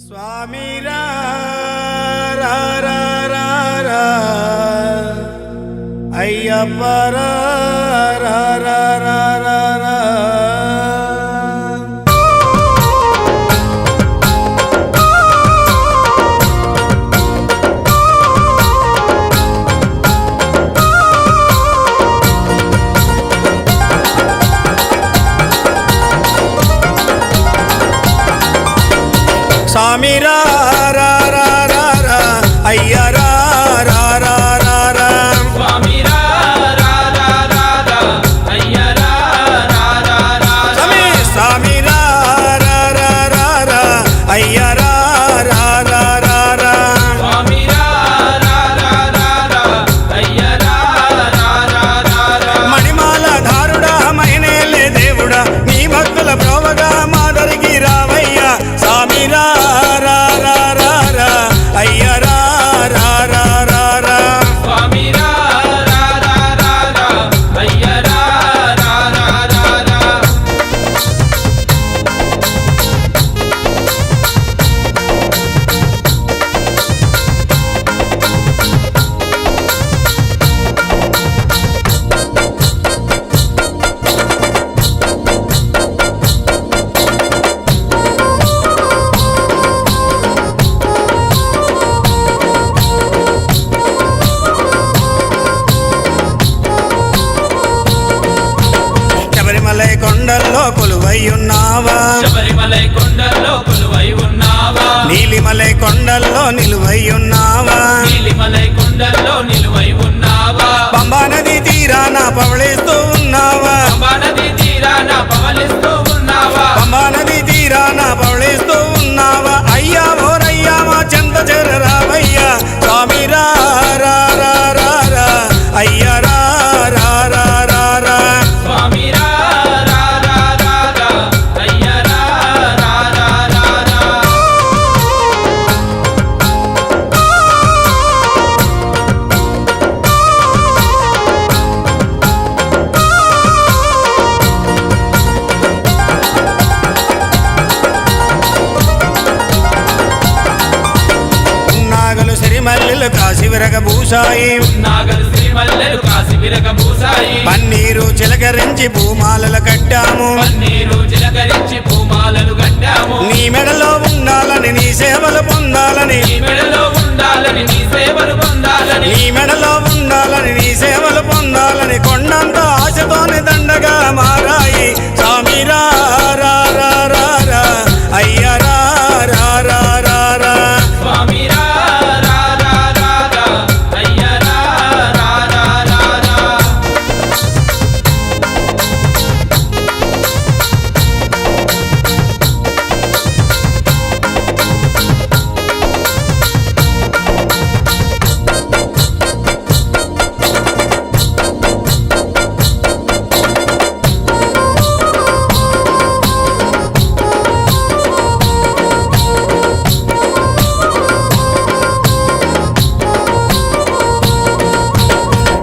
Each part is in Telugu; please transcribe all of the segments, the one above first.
स्वामी रा रा रा रा रा अय्यप्प रा रा रा रा रा रा स्वामी रा रा रा रा रा अय्या रा रा रा रा रा स्वामी रा रा रा रा रा अय्या रा रा रा रा स्वामी रा रा रा रा रा अय्या रा रा रा रा रा स्वामी रा रा रा रा रा अय्या रा रा रा रा रा मणिमाल धारुड़ा मैनेले देवुड़ा नी भक्तुल प्रोवगा मादरिगी रावయ్యా स्वामी रा रा रा रा रा अय्या रा रा रा रा रा स्वामी रा रा रा रा रा अय्या रा रा रा रा रा శబరిమలై కొండల్లో కొలువై ఉన్నావా శబరిమలై కొండల్లో కొలువై ఉన్నావా నీలిమలై కొండల్లో నిలువై ఉన్నావా నీలిమలై కొండల్లో నిలువై ఉన్నావా పంబా నది తీరాన పవళిస్తూ ఉన్నావా పంబా నది తీరాన పవలిస్తూ ఉన్నావా పంబా నది తీరాన పవళిస్తూ ఉన్నావా అయ్యా ఓరయ్యా మా చెంత చేరరావయ్యా స్వామి రా రా రా రా రా అయ్యా రా రా రా రా రా स्वामी रा रा रा रा रा अय्या रा रा रा रा रा నాగలు సిరిమల్లెలు కాశీ విరగభూషాయి నాగలు శ్రీమల్లెలు కాసి విరగబూసాయి పన్నీరు చిలకరించి భూమాలలు కట్టాము పన్నీరు చిలకరించి పూమాలలు కట్టాము నీ మెడలో ఉండాలని నీ సేవలు పొందాలని నీ మెడలో ఉండాలని నీ సేవలు పొందాలని నీ మెడలో ఉండాలని నీ సేవలు పొందాలని కొండంత ఆశతోని దండగా మారాయి స్వామి రా రా రా రా రా అయ్యా రా రా రా రా రా స్వామి రా రా రా రా రా అయ్యా రా రా రా రా రా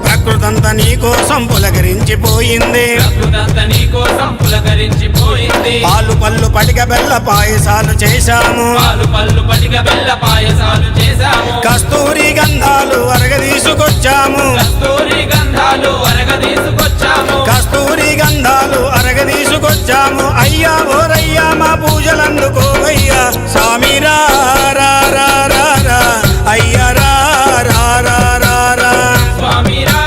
ప్రకృతంతా నీ కోసం పులకరించిపోయింది ప్రకృతంతా నీ కోసం పులకరించిపోయింది పాలు పళ్ళు పటిక బెల్ల పాయసాలు చేశాము పాలు పళ్ళు పటిక బెల్ల పాయసాలు చేశాము కస్తూరి గంధాలు అరగదీసుకొచ్చాము కస్తూరి గంధాలు అరగదీసుకొచ్చాము కస్తూరి గంధాలు అరగదీసుకొచ్చాము అయ్యా ఓరయ్యా మా పూజలందుకోవయ్యా స్వామి రా రా రా రా రా అయ్యా రా రా రా రా రా స్వామి రా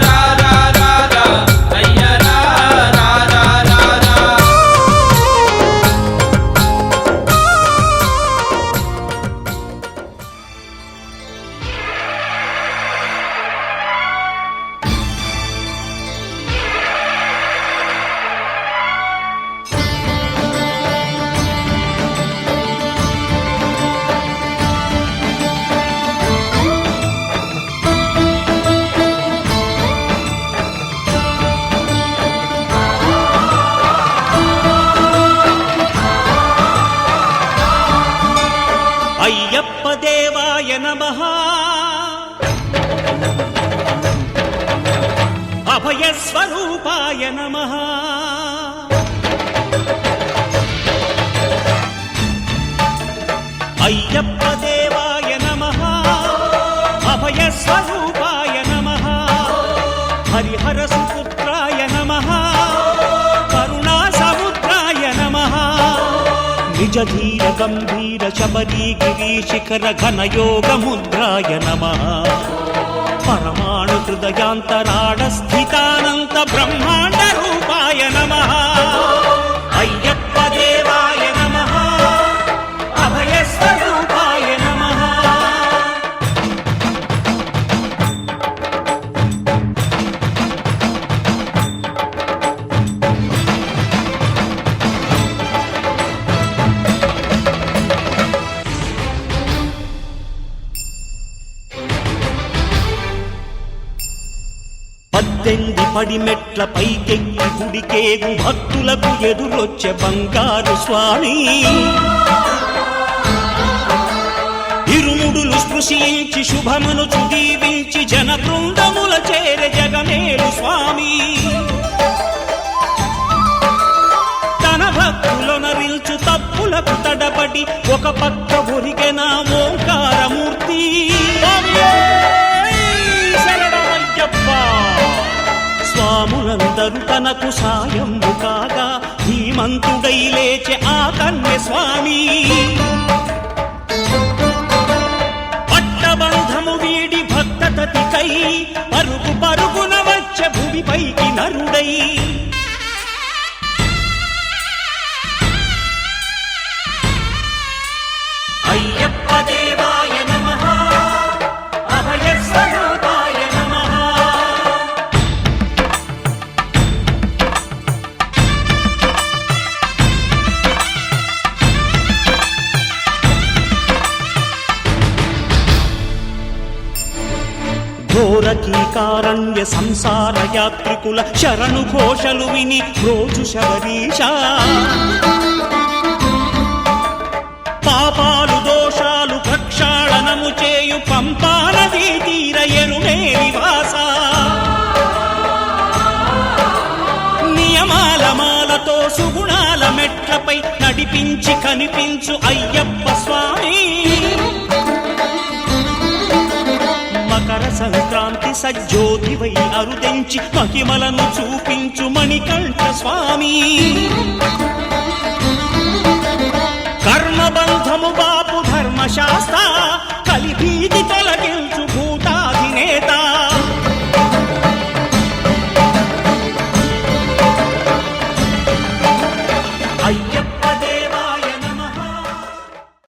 రా రా రా రా అయ్యా రా రా రా రా రా అయ్యప్ప దేవాయ నమః అభయస్వరూపాయ నమః అయ్యప్ప దేవాయ నమః అభయ స్వరూపాయ నమః హరిహర సుపుత్రాయ నమః కరుణా సముద్రాయ నమః నిజ ధీర గంభీర శబరీ గిరి శిఖర ఘన యోగ ముద్రాయ నమః పరమాణు హృదయాంతరాళ స్థితానంత బ్రహ్మాండ రూపాయ నమః అయ్యప్ప దేవాయ నమః అభయ స్వరూపాయ నమః పద్దెంది పడిమెట్ల పైకెక్కి గుడికేగు భక్తులకు ఎదురొచ్చే బంగారు స్వామి ఇరుముడులు స్పృశించి శుభమును చుదీవించి జన బృందముల చేరే జగమేలు స్వామి తన భక్తులొనరిల్చు తప్పులకు తడబడి ఒక పక్క ఒరిగెన ఓంకారమూర్తి స్వాములందరూ తనకు సాయము కాగా ధీమంతుడై లేచె ఆ కన్య స్వామి పట్టబంధము వీడి భక్తతతికై పరుగు పరుగున వచ్చే భూమిపైకి నరుడై అయ్యప్ప దేవాయ నమః అభయ స్వరూపాయ నమః ఘోరకీకారణ్య సంసార యాత్రికుల శరణు ఘోషలు విని రోజు శబరీష పాపాలు దోషాలు ప్రక్షాళనము చేయు పంపానదీ తీర ఎరుమే నివాస నియమాల మాలతో సుగుణాల మెట్లపై నడిపించి కనిపించు అయ్యప్ప స్వామి మకర సంక్రాంతి సజ్జోతివై అరుదెంచి మహిమలను చూపించు మణికంఠ స్వామి కర్మబంధము బాపు ధర్మశాస్త్ర కలిభీ